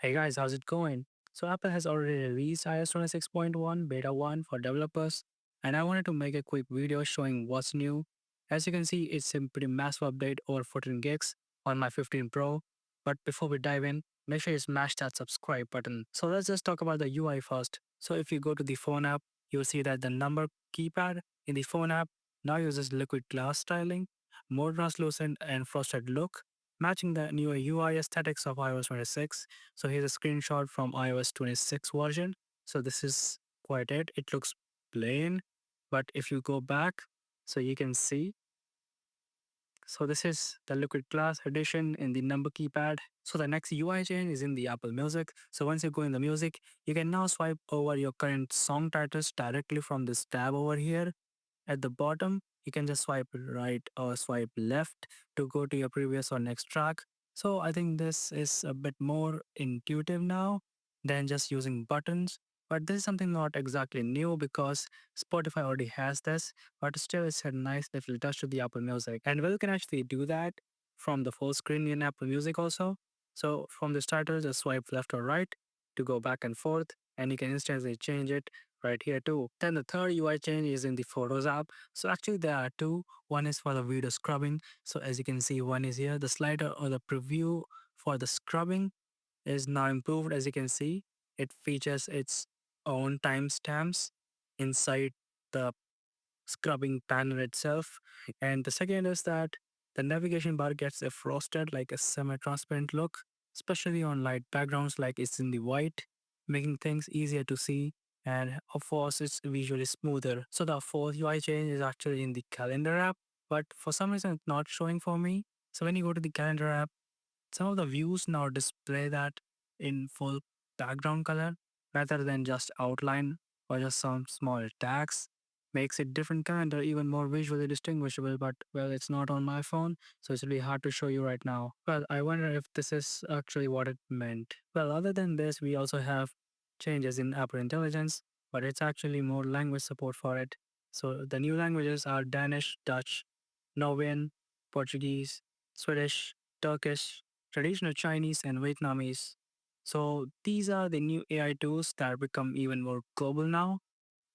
Hey guys, how's it going? So Apple has already released iOS 26.1 Beta 1 for developers, and I wanted to make a quick video showing what's new. As you can see, it's a pretty massive update over 14 gigs on my 15 Pro. But before we dive in, make sure you smash that subscribe button. So let's just talk about the UI first. So if you go to the phone app, you'll see that the number keypad in the phone app now uses liquid glass styling, more translucent and frosted look, matching the newer UI aesthetics of iOS 26. So here's a screenshot from iOS 26 version. So this is quite it. It looks plain, but if you go back, so you can see. So this is the liquid glass edition in the number keypad. So the next UI change is in the Apple Music. So once you go in the music, you can now swipe over your current song titles directly from this tab over here. At the bottom, you can just swipe right or swipe left to go to your previous or next track. So I think this is a bit more intuitive now than just using buttons. But this is something not exactly new because Spotify already has this, but still it's a nice little touch to the Apple Music. And we can actually do that from the full screen in Apple Music also. So from the starter, just swipe left or right to go back and forth, and you can instantly change it right here too. Then the third UI change is in the Photos app. So actually there are two. One is for the video scrubbing. So as you can see, one is here. The slider or the preview for the scrubbing is now improved. As you can see, it features its own timestamps inside the scrubbing panel itself. And the second is that the navigation bar gets a frosted, like a semi-transparent look, especially on light backgrounds like it's in the white, making things easier to see. And of course, it's visually smoother. So the fourth UI change is actually in the calendar app, but for some reason it's not showing for me. So when you go to the calendar app, some of the views now display that in full background color rather than just outline or just some small tags. Makes it different calendar even more visually distinguishable, but well, it's not on my phone, so it's really hard to show you right now. Well, I wonder if this is actually what it meant. Well, other than this, we also have changes in Apple Intelligence, but it's actually more language support for it. So the new languages are Danish, Dutch, Norwegian, Portuguese, Swedish, Turkish, traditional Chinese, and Vietnamese. So these are the new AI tools that become even more global now.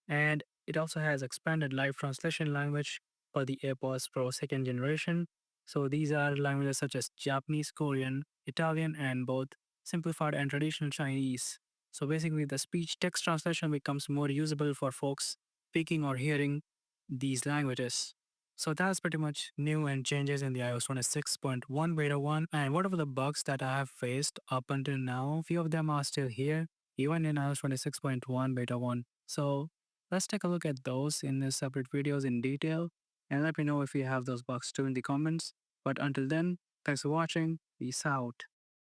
And it also has expanded live translation language for the AirPods Pro second generation. So these are languages such as Japanese, Korean, Italian, and both simplified and traditional Chinese. So basically, the speech text translation becomes more usable for folks speaking or hearing these languages. So that's pretty much new and changes in the iOS 26.1 beta 1. And whatever the bugs that I have faced up until now, few of them are still here, even in iOS 26.1 beta 1. So let's take a look at those in the separate videos in detail, and let me know if you have those bugs too in the comments. But until then, thanks for watching. Peace out.